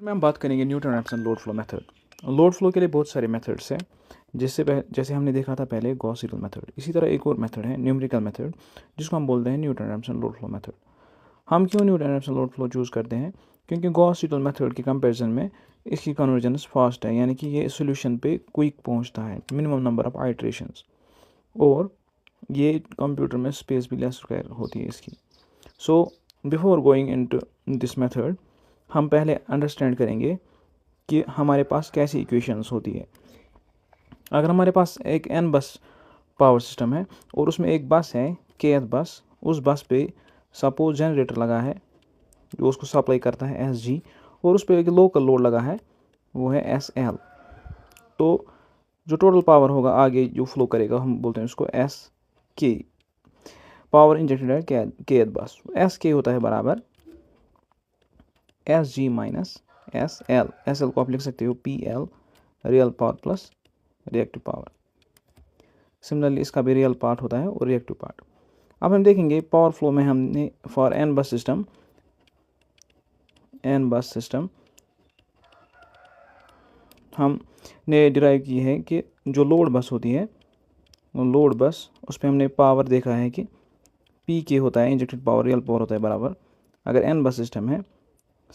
में हम बात करेंगे Newton-Raphson load flow method. Load flow के लिए बहुत सारे मेथड्स हैं, जैसे हमने देखा था पहले गॉस सीडल मेथड। इसी तरह एक और मेथड है न्यूमेरिकल मेथड, जिसको हम बोलते हैं न्यूटन-रैप्सन लोड फ्लो मेथड। हम क्यों न्यूटन-रैप्सन लोड फ्लो चूज़ करते हैं? क्योंकि गॉस सीडल मेथड के कंपैरिजन में इसकी कन्वर्जेंस फास्ट है, यानी कि ये सोल्यूशन पे क्विक पहुंचता है, मिनिमम नंबर ऑफ आइट्रेशंस, और ये कंप्यूटर में स्पेस भी लेस रिक्वायर होती है इसकी। So before going into this method, हम पहले अंडरस्टैंड करेंगे कि हमारे पास कैसी इक्वेशंस होती है। अगर हमारे पास एक n बस पावर सिस्टम है और उसमें एक बस है kth बस, उस बस पे सपोज जनरेटर लगा है जो उसको सप्लाई करता है Sg, और उस पर एक लोकल लोड लगा है वो है Sl। तो जो टोटल पावर होगा आगे जो फ्लो करेगा हम बोलते हैं उसको Sk, पावर इंजेक्टेड है kth बस। Sk होता है बराबर Sg माइनस Sl। Sl को आप लिख सकते हो PL, real power plus reactive power. Similarly इसका भी रियल पार्ट होता है और रिएक्टिव पार्ट। अब हम देखेंगे पावर फ्लो में हमने फॉर n बस सिस्टम हमने डिराइव की है कि जो लोड बस होती है, लोड बस, उस पर हमने पावर देखा है कि Pk होता है इंजेक्टेड पावर, रियल पावर होता है बराबर, अगर n बस सिस्टम है,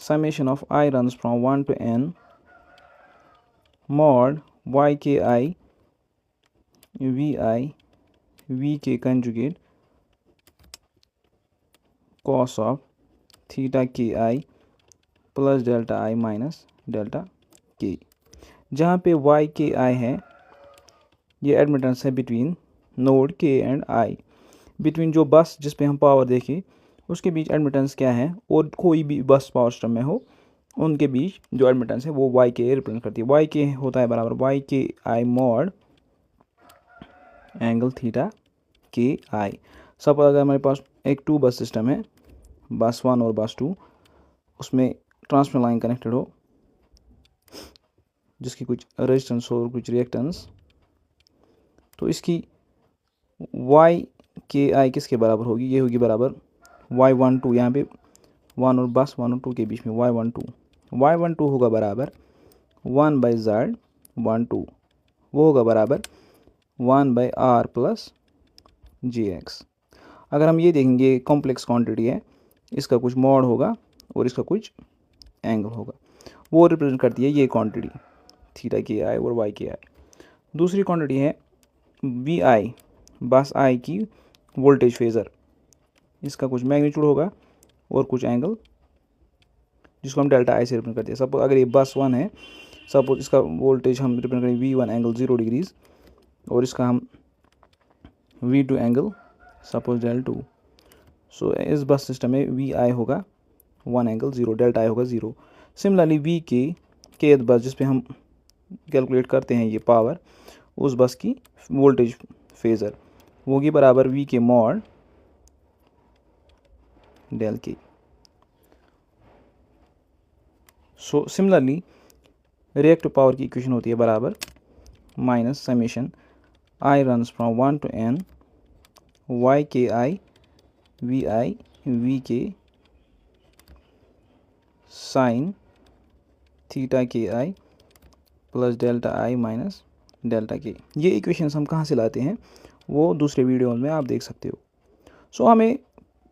summation of I runs from 1 to n mod yki vi vk conjugate cos of theta ki plus delta i minus delta k, जहाँ पे yki है ये एडमिटेंस है between node k and i। Between जो बस जिस पे हम पावर देखें उसके बीच एडमिटेंस क्या है, और कोई भी बस पावर सिस्टम में हो उनके बीच जो एडमिटेंस है वो yk रिप्रेजेंट करती है। yk होता है बराबर yki mod angle theta ki। Suppose अगर हमारे पास एक 2 बस सिस्टम है, बस 1 और बस 2, उसमें ट्रांसमिशन लाइन कनेक्टेड हो जिसकी कुछ रेजिस्टेंस हो और कुछ रिएक्टेंस, तो इसकी yki किसके बराबर होगी? ये होगी बराबर y12, यहाँ पे 1 और बस 1 और 2 के बीच में y12 होगा बराबर 1/z12, वो होगा बराबर 1/r प्लस gx। अगर हम ये देखेंगे कॉम्प्लेक्स क्वांटिटी है, इसका कुछ मॉड होगा और इसका कुछ एंगल होगा, वो रिप्रेजेंट करती है ये क्वांटिटी थीटा ki और yki। दूसरी क्वांटिटी है vi, बस i की वोल्टेज फेज़र, इसका कुछ मैग्नीट्यूड होगा और कुछ एंगल जिसको हम डेल्टा i से रिप्रेजेंट करते हैं। सपोज अगर ये बस 1 है, सपोज इसका वोल्टेज हम रिप्रेजेंट करें v1 एंगल 0 डिग्रीज, और इसका हम v2 एंगल सपोज del2। सो इस बस सिस्टम में vi होगा 1 एंगल 0, डेल्टा i होगा 0। सिमिलरली vk, kth बस जिस पे हम कैलकुलेट करते हैं ये पावर, उस बस की वोल्टेज फेज़र होगी बराबर vk mod del k। So similarly reactive power की इक्वेशन होती है बराबर minus summation I runs from 1 to n yki vi vk sine theta ki plus delta i minus delta k। ये इक्वेशंस हम कहाँ से लाते हैं वो दूसरे वीडियो में आप देख सकते हो। सो हमें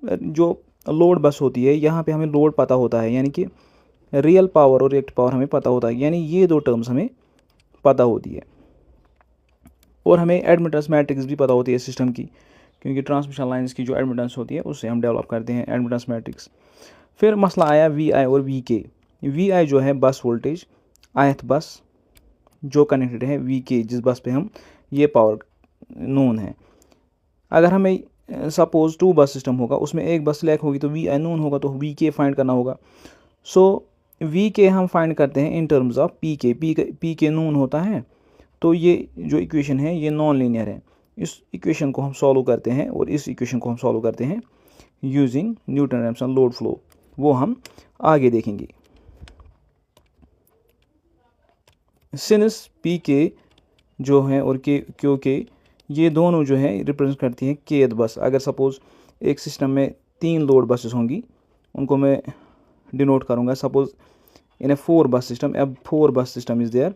जो लोड बस होती है, यहाँ पे हमें लोड पता होता है, यानी कि रियल पावर और रिएक्टिव पावर हमें पता होता है, यानी ये दो टर्म्स हमें पता होती है, और हमें एडमिटेंस मैट्रिक्स भी पता होती है सिस्टम की, क्योंकि ट्रांसमिशन लाइन्स की जो एडमिटेंस होती है उससे हम डेवलप करते हैं एडमिटेंस मैट्रिक्स। फिर मसला आया vi और vk। vi जो है बस वोल्टेज, ith बस जो कनेक्टेड है vk, जिस बस पे हम ये पावर नोन है। अगर हमें सपोज 2 बस सिस्टम होगा, उसमें एक बस लैक होगी तो vi नोन होगा, तो vk फाइंड करना होगा। सो vk हम फाइंड करते हैं in terms of pk known होता है, तो ये जो इक्वेशन है ये नॉन लीनियर है। इस इक्वेशन को हम सॉल्व करते हैं, और इस इक्वेशन को हम सॉल्व करते हैं यूजिंग न्यूटन-रैप्सन लोड फ्लो, वो हम आगे देखेंगे। सिंस pk जो है और क्योंकि ये दोनों जो है रिप्रेजेंट करती हैं kth बस। अगर सपोज एक सिस्टम में 3 लोड बसेस होंगी, उनको मैं डिनोट करूँगा, सपोज इन ए 4 बस सिस्टम। अब 4 बस सिस्टम इज़ देयर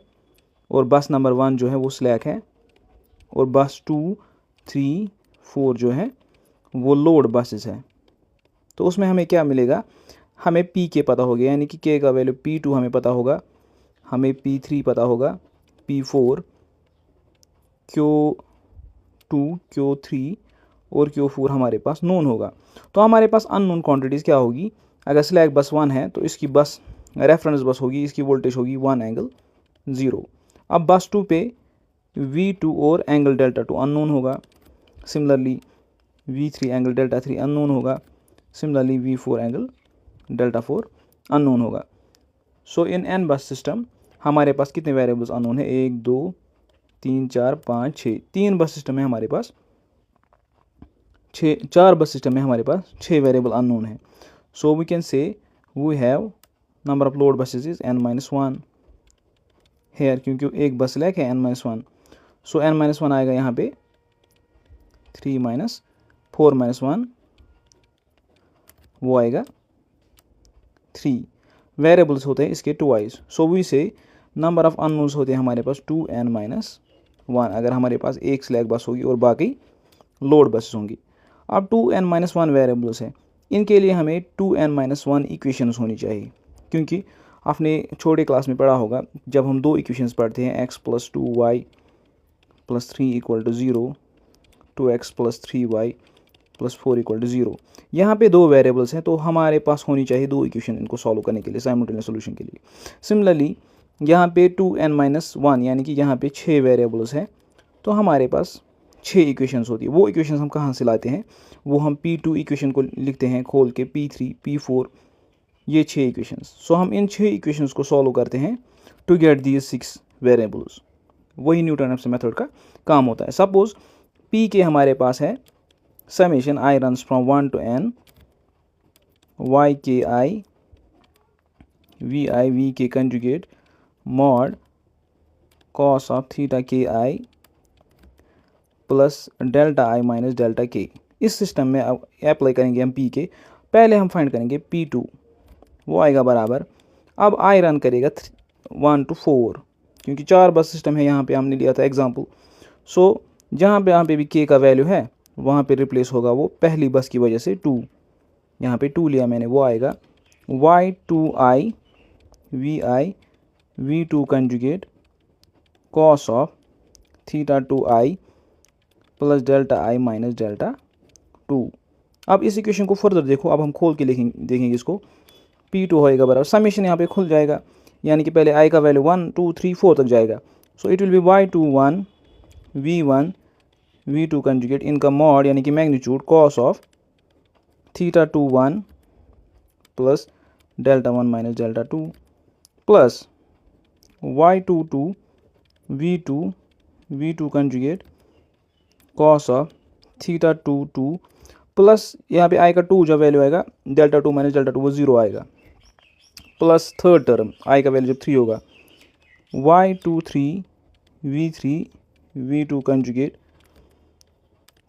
और बस नंबर 1 जो है वो स्लैक है और बस 2 3 4 जो है वो लोड बसेस है। तो उसमें हमें क्या मिलेगा, हमें पी के पता हो गया, यानी कि के का वैल्यू P2 हमें पता होगा, हमें P3 पता होगा, P4, Q2, Q3 और Q4 हमारे पास नोन होगा। तो हमारे पास अननोन क्वांटिटीज़ क्या होगी, अगर स्लैक बस 1 है तो इसकी बस रेफरेंस बस होगी, इसकी वोल्टेज होगी 1 एंगल 0। अब बस 2 पे V2 और एंगल डेल्टा 2 अननोन होगा, similarly V3 angle delta 3 unknown होगा, similarly V4 angle delta 4 unknown होगा। सो इन एन बस सिस्टम हमारे पास कितने वेरिएबल्स अननोन है, 1 2 3 4 5 6, 3 बस सिस्टम है हमारे पास, 4 बस सिस्टम में हमारे पास 6 वेरिएबल अननोन है। So we can say we have number of load buses is n-1 here, क्योंकि एक बस लैक है n-1। सो n-1 आएगा यहाँ पे 3 - 4 - 1 वो आएगा 3 वेरिएबल्स होते हैं इसके ट्वाइस। सो वी से नंबर ऑफ अननोन्स होते हैं हमारे पास 2n-1 अगर हमारे पास एक स्लैक बस होगी और बाकी लोड बसेस होंगी। अब 2n-1 वेरिएबल्स हैं, इनके लिए हमें 2n-1 इक्वेशंस होनी चाहिए, क्योंकि आपने छोटे क्लास में पढ़ा होगा जब हम दो इक्वेशंस पढ़ते हैं x + 2y + 3 = 0, 2x + 3y + 4 = 0, यहाँ पे दो वेरिएबल्स हैं तो हमारे पास होनी चाहिए दो इक्वेशन इनको सॉल्व करने के लिए, साइमल्टेनियस सॉल्यूशन के लिए। सिमिलरली यहाँ पे 2n-1 यानी कि यहाँ पे 6 वेरिएबल्स हैं तो हमारे पास 6 इक्वेशंस होती है। वो इक्वेशंस हम कहाँ से लाते हैं, वो हम P2 इक्वेशन को लिखते हैं खोल के, P3 P4 ये 6 इक्वेशंस। सो हम इन 6 इक्वेशंस को सॉल्व करते हैं टू गेट दीज 6 वेरिएबल्स। वही न्यूटन-रैप्सन मेथड का काम होता है। सपोज P के हमारे पास है summation I runs from 1 to n YKI VI V के conjugate mod cos of theta KI plus delta I minus delta K। इस सिस्टम में अब अप्लाई करेंगे हम P के, पहले हम फाइंड करेंगे P2, वो आएगा बराबर, अब I रन करेगा 1 to 4, क्योंकि 4 बस सिस्टम है, यहाँ पे हमने लिया था एग्जांपल। सो यहाँ पे भी K का वैल्यू है, वहाँ पे रिप्लेस होगा वो पहली बस की वजह से 2, यहाँ पे 2 लिया मैंने, वो आएगा Y2I VI V2 conjugate cos of theta 2I plus delta I minus delta 2। अब इस इक्वेशन को फर्दर देखो, अब हम खोल के देखेंगे इसको, P2 होएगा बराबर, समेशन यहाँ पे खुल जाएगा, यानी कि पहले I का वैल्यू 1 2 3 4 तक जाएगा। So it will be Y21 V1 V2 conjugate इनका मॉड यानी कि magnitude cos of theta 21 plus delta 1 minus delta 2 plus Y22 V2 conjugate cos of theta 2 plus यहाँ पे I का 2 जब वैल्यू आएगा डेल्टा 2 माइनस डेल्टा 2 वो 0 आएगा, प्लस थर्ड टर्म I का वैल्यू जब 3 होगा Y23 V2 conjugate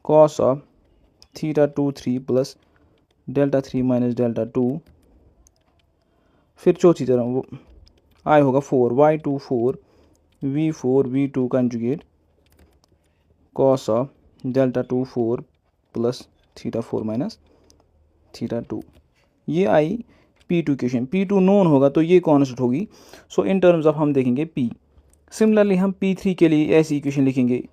cos of theta 3 plus delta 3 minus delta 2। फिर चौथी तरह वो I होगा 4 Y24 V2 conjugate cos of delta 4 plus theta 4 minus theta 2। ये आई P2 इक्वेशन। P2 नोन होगा तो ये कॉन्स्टेंट होगी। सो इन टर्म्स ऑफ हम देखेंगे P। सिमिलरली हम P3 के लिए ऐसी इक्वेशन लिखेंगे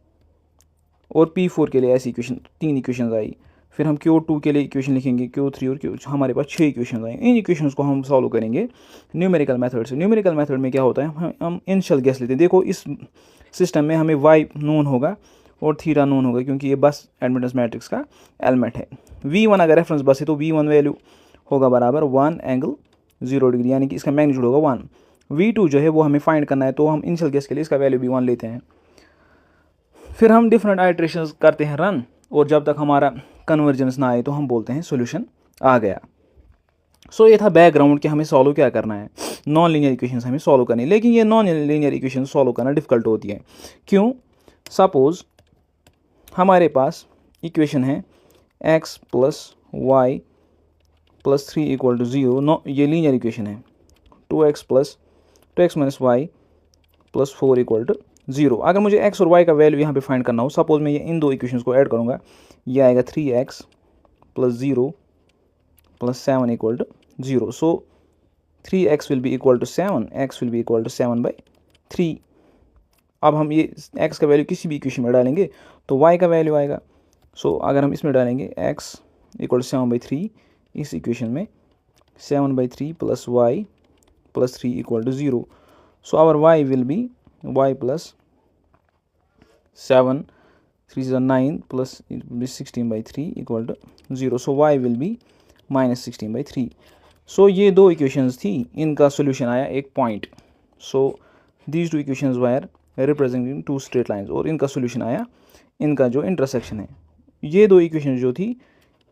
और P4 के लिए ऐसी इक्वेशन, 3 इक्वेशन आई। फिर हम Q2 के लिए इक्वेशन लिखेंगे, Q3 और Q, हमारे पास 6 इक्वेशन आए। इन इक्वेशंस को हम सॉल्व करेंगे न्यूमेरिकल मेथड से। न्यूमेरिकल मेथड में क्या होता है, हम इनिशियल गेस लेते हैं। देखो इस सिस्टम में हमें Y नोन होगा और थीटा नोन होगा, क्योंकि ये बस एडमिटेंस मैट्रिक्स का एलिमेंट है। V1 अगर रेफरेंस बस है तो V1 वैल्यू होगा बराबर 1 एंगल 0 डिग्री, यानी कि इसका मैग्नीट्यूड होगा 1। V2 जो है वो हमें फाइंड करना है, तो हम इनिशियल गेस के लिए इसका वैल्यू भी 1 लेते हैं। फिर हम डिफरेंट आइट्रेशंस करते हैं रन, और जब तक हमारा कन्वर्जेंस ना आए तो हम बोलते हैं सॉल्यूशन आ गया। सो ये था बैकग्राउंड कि हमें सॉल्व क्या करना है, नॉन लीनियर इक्वेशंस हमें सॉल्व करनी है। लेकिन ये नॉन लीनियर इक्वेशन सॉल्व करना डिफिकल्ट होती है। क्यों? सपोज हमारे पास इक्वेशन है x + y + 3 = 0, ये लीनियर इक्वेशन है। 2x minus y plus 4 equal to 0। अगर मुझे x और y का वैल्यू यहाँ पे फाइंड करना हो, सपोज मैं ये इन दो इक्वेशंस को ऐड करूँगा, ये आएगा 3x plus 0 plus 7 equal to 0। So 3x will be equal to 7, x will be equal to 7/3। अब हम ये x का वैल्यू किसी भी इक्वेशन में डालेंगे तो y का वैल्यू आएगा। सो अगर हम इसमें डालेंगे x इक्वल टू 7/3 इस इक्वेशन में, 7/3 plus y plus 3 equal to 0। So our y will be y plus 7, 3 is 9 plus 16/3 equal to 0। So y will be minus 16/3। So ये दो इक्वेशंस थी, इनका सोल्यूशन आया एक point. So these two equations were representing two straight lines, और इनका solution आया इनका जो इंटरसेक्शन है। ये दो इक्वेशन जो थी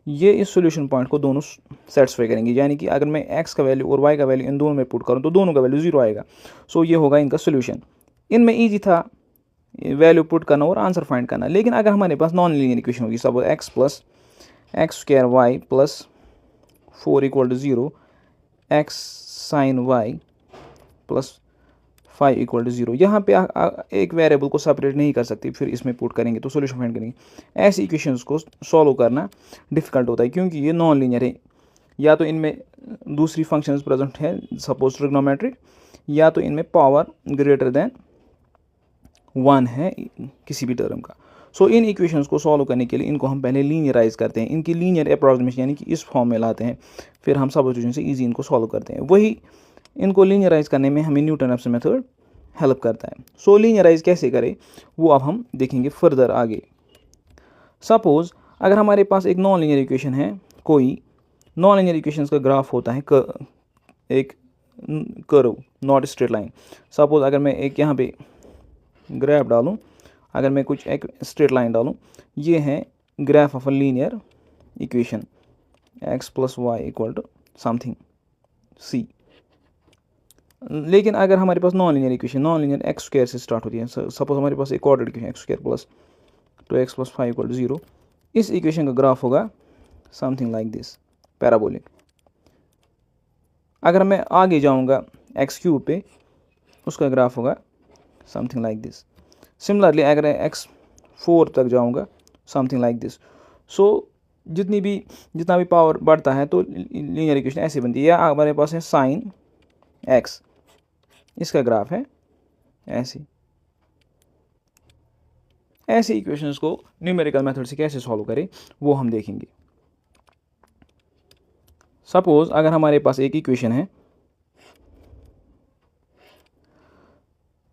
ये इस सोल्यूशन पॉइंट को दोनों सेटिस्फाई करेंगी, यानी कि अगर मैं x का वैल्यू और y का वैल्यू इन दोनों में पुट करूँ तो दोनों का वैल्यू 0 आएगा। सो ये होगा इनका सोल्यूशन। इनमें ईजी था वैल्यू पुट करना और आंसर फाइंड करना। लेकिन अगर हमारे पास नॉन लीनियर इक्वेशन होगी, suppose x plus x square y plus 4 equal to 0, x sine y plus 5 equal to 0, यहाँ पे एक वेरिएबल को सेपरेट नहीं कर सकते, फिर इसमें पुट करेंगे तो सोल्यूशन फाइंड करेंगे। ऐसी इक्वेशंस को सॉल्व करना डिफ़िकल्ट होता है क्योंकि ये नॉन लीनियर है। या तो इनमें दूसरी फंक्शंस प्रेजेंट है, सपोज ट्रिग्नोमेट्रिक, या तो इनमें पावर ग्रेटर देन 1 है किसी भी टर्म का। सो इन इक्वेशंस को सॉल्व करने के लिए इनको हम पहले लीनियराइज करते हैं, इनकी लीनियर अप्रॉक्सीमेशन यानी कि इस फॉर्म में लाते हैं, फिर हम सब्स्टिट्यूशन से इजी इनको सॉल्व करते हैं। वही इनको लीनियराइज करने में हमें न्यूटन-रैप्सन मेथड हेल्प करता है। सो लीनियराइज कैसे करें वो अब हम देखेंगे फर्दर आगे। सपोज अगर हमारे पास एक नॉन लीनियर इक्वेशन है, कोई नॉन लीनियर इक्वेशंस का ग्राफ होता है एक curve, not straight line. Suppose अगर मैं एक यहाँ पे ग्राफ डालूँ, अगर मैं कुछ एक स्ट्रेट लाइन डालूँ, ये है graph of a linear equation x plus y equal to something c। लेकिन अगर हमारे पास non linear equation, non linear x square से स्टार्ट होती है, सपोज हमारे पास एक quadratic equation x square plus 2x plus 5 equal to 0, इस इक्वेशन का ग्राफ होगा समथिंग लाइक दिस, पैराबोलिक। अगर मैं आगे जाऊंगा एक्स क्यूब पे, उसका ग्राफ होगा समथिंग लाइक दिस। सिमिलरली अगर x4 तक जाऊंगा, समथिंग लाइक दिस। सो जितना भी पावर बढ़ता है तो लीनियर इक्वेशन ऐसे बनती है। या हमारे पास है साइन x, इसका ग्राफ है ऐसे इक्वेशंस को न्यूमेरिकल मेथड से कैसे सॉल्व करें वो हम देखेंगे। सपोज अगर हमारे पास एक इक्वेशन है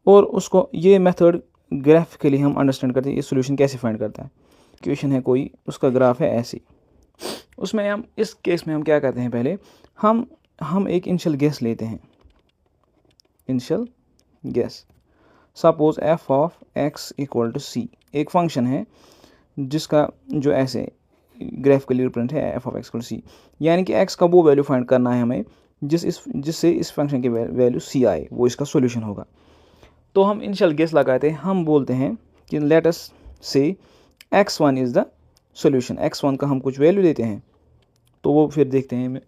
और उसको ये मेथड ग्राफिकली हम अंडरस्टैंड करते हैं, ये सोल्यूशन कैसे फाइंड करता है। इक्वेशन है कोई, उसका ग्राफ है ऐसे, उसमें हम इस केस में हम क्या करते हैं, पहले हम एक इनिशियल गेस लेते हैं, initial guess. Suppose f of x equal to c एक फंक्शन है जिसका जो ऐसे ग्राफिकली रिप्रेजेंट है f of x equal to c, यानी कि x का वो वैल्यू फाइंड करना है हमें जिससे इस फंक्शन की वैल्यू c आए, वो इसका सोल्यूशन होगा। तो हम इनिशियल गेस लगाते हैं, हम बोलते हैं कि लेट अस से x1 is the solution. x1 का हम कुछ वैल्यू देते हैं तो वो फिर देखते हैं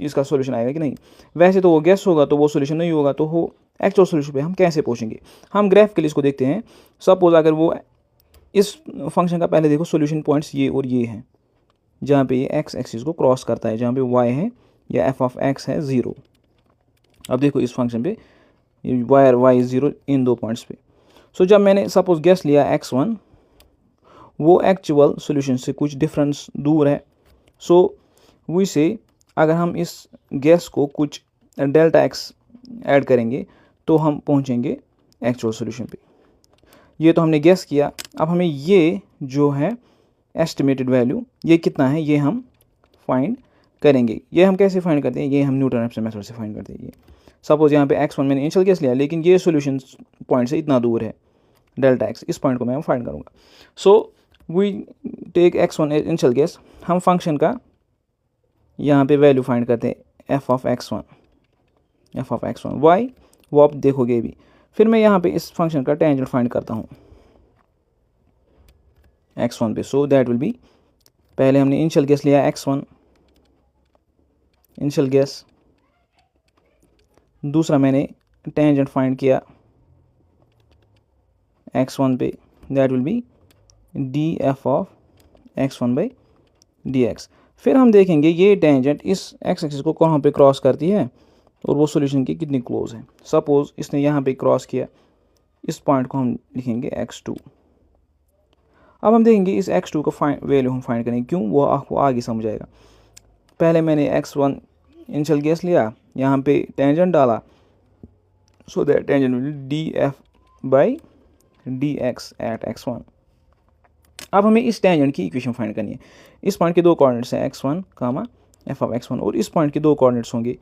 इसका सोल्यूशन आएगा कि नहीं। वैसे तो वो गेस होगा तो वो सोल्यूशन नहीं होगा, तो वो एक्चुअल सोल्यूशन पे हम कैसे पहुंचेंगे। हम ग्राफ के लिए इसको देखते हैं। सपोज अगर वो इस फंक्शन का पहले देखो सोल्यूशन पॉइंट्स ये और ये हैं, जहाँ पे ये x एक्सिस को क्रॉस करता है, जहाँ पे y है या f ऑफ x है 0। अब देखो इस फंक्शन पे वायर y 0 इन दो पॉइंट्स पे। सो जब मैंने सपोज गेस लिया x1, वो एक्चुअल सोल्यूशन से कुछ डिफरेंस दूर है। सो वी से अगर हम इस गैस को कुछ डेल्टा x ऐड करेंगे तो हम पहुंचेंगे एक्चुअल सोल्यूशन पे। ये तो हमने गैस किया। अब हमें ये जो है एस्टिमेटेड वैल्यू ये कितना है ये हम फाइंड करेंगे। ये हम कैसे फाइंड करते हैं, ये हम न्यूटन-रैप्सन मेथड से फाइंड करते हैं। ये सपोज यहाँ पे x1 मैंने इनिशियल गैस लिया, लेकिन ये सोल्यूशन पॉइंट से इतना दूर है डेल्टा x, इस पॉइंट को मैं फाइंड करूँगा। So we take x1 initial guess, हम फंक्शन का यहाँ पे वैल्यू फाइंड करते हैं f ऑफ x1 y, वो आप देखोगे भी। फिर मैं यहाँ पे इस फंक्शन का टेंजेंट फाइंड करता हूँ x1 पे। सो दैट विल बी, पहले हमने इनिशियल गैस लिया x1, इनिशियल गैस दूसरा मैंने टेंजेंट फाइंड किया x1 पे, that will be D f of x1 by d x. फिर हम देखेंगे ये टेंजेंट इस x एक्सिस को कहाँ पे क्रॉस करती है और वो सॉल्यूशन की कितनी क्लोज है। सपोज इसने यहाँ पे क्रॉस किया, इस पॉइंट को हम लिखेंगे x2। अब हम देखेंगे इस x2 का वैल्यू हम फाइंड करेंगे, क्यों वो आपको आगे समझ आएगा। पहले मैंने x1 इनिशियल गेस लिया, यहाँ पे टेंजेंट डाला, so that tangent will d f by d x at x1। अब हमें इस टेंजेंट की इक्वेशन फाइंड करनी है। इस पॉइंट के दो कोऑर्डिनेट्स हैं x1 comma F of x1, और इस पॉइंट के दो कोऑर्डिनेट्स होंगे,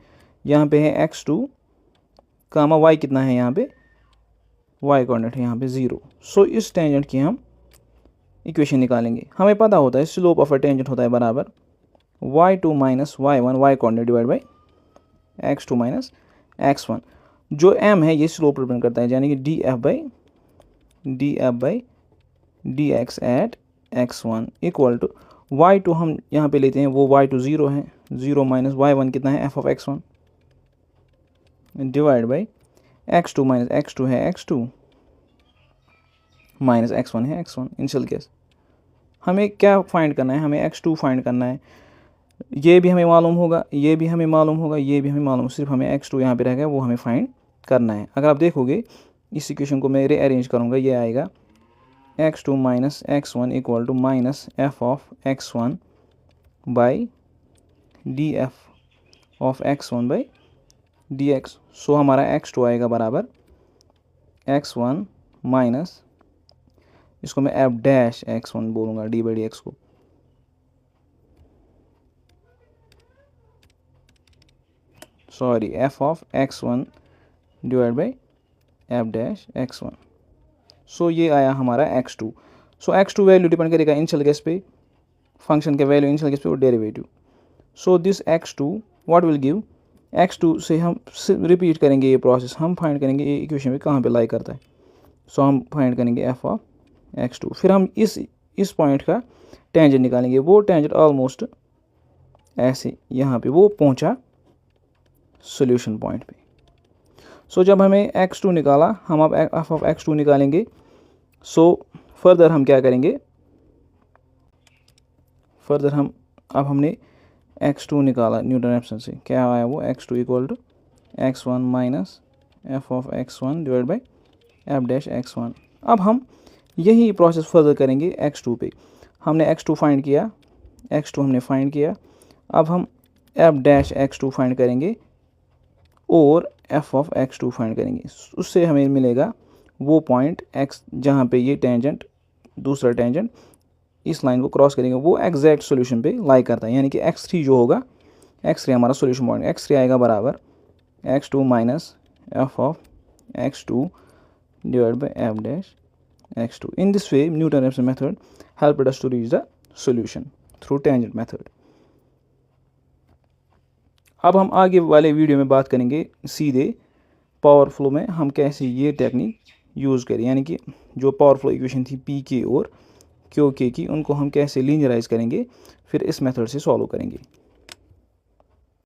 यहाँ पे है x2 कामा y कितना है, यहाँ पे y कोऑर्डिनेट है यहाँ पे 0। सो इस टेंजेंट की हम इक्वेशन निकालेंगे। हमें पता होता है स्लोप ऑफ अ टेंजेंट होता है बराबर y2 minus y1 y coordinate divide by x2 minus x1। जो m है ये स्लोप रिप्रेजेंट करता है, यानी कि d f by d x at x1 equal to y2 हम यहाँ पे लेते हैं, वो y2 0 है, 0 माइनस y1 कितना है f of x1 divide by x2 minus x2 है x2 माइनस x1 है x1 इनिशियल केस। हमें क्या फाइंड करना है, हमें x2 फाइंड करना है। ये भी हमें मालूम होगा, ये भी हमें मालूम होगा, ये भी हमें मालूम, सिर्फ हमें x2 यहाँ पे रह गया, वो हमें फाइंड करना है। अगर आप देखोगे इस इक्वेशन को मैं रीअरेंज करूँगा, ये आएगा x2 minus x1 equal to minus f of x1 by d f of x1 by d x. So हमारा x2 आएगा बराबर x1 माइनस, इसको मैं एफ डैश x1 बोलूँगा, डी बाई डी एक्स को, sorry F of x1 divide by f dash x1। सो ये आया हमारा x2। सो x2 वैल्यू डिपेंड करेगा इनिशियल केस पे, फंक्शन के वैल्यू इनिशियल केस पे और derivative. So this x2 what will give, x2 से हम रिपीट करेंगे ये प्रोसेस, हम फाइंड करेंगे ये इक्वेशन में कहाँ पे लाई करता है। सो हम फाइंड करेंगे एफ ऑफ x2, फिर हम इस पॉइंट का टेंजेंट निकालेंगे। वो टेंजेंट ऑलमोस्ट ऐसे यहाँ पे वो पहुँचा सॉल्यूशन पॉइंट पे। सो जब हमें x2 निकाला, हम अब एफ ऑफ x2 निकालेंगे। सो फर्दर हम क्या करेंगे, फर्दर हम अब हमने x2 निकाला न्यूटन रेफसन से, क्या आया वो x2 equal to x1 minus f of x1 divide by f dash x1। अब हम यही प्रोसेस फर्दर करेंगे x2 पे। हमने x2 फाइंड किया, x2 हमने फाइंड किया, अब हम एफ डैश x2 फाइंड करेंगे और एफ ऑफ x2 फाइंड करेंगे। उससे हमें मिलेगा वो पॉइंट x जहाँ पे ये टेंजेंट, दूसरा टेंजेंट इस लाइन को क्रॉस करेंगे, वो एग्जैक्ट सॉल्यूशन पे लाई करता है, यानी कि x3 जो होगा, x3 हमारा सॉल्यूशन पॉइंट, x3 आएगा बराबर x2 minus f of x2 divide by f dash x2। In this way Newton Raphson method helped us to reach the solution through tangent method. अब हम आगे वाले वीडियो में बात करेंगे सीधे पावर फ्लो में हम कैसे ये टेक्निक यूज़ करें, यानी कि जो पावर फ्लो इक्वेशन थी पी के और क्यू के की, उनको हम कैसे लीनियराइज करेंगे, फिर इस मेथड से सॉल्व करेंगे।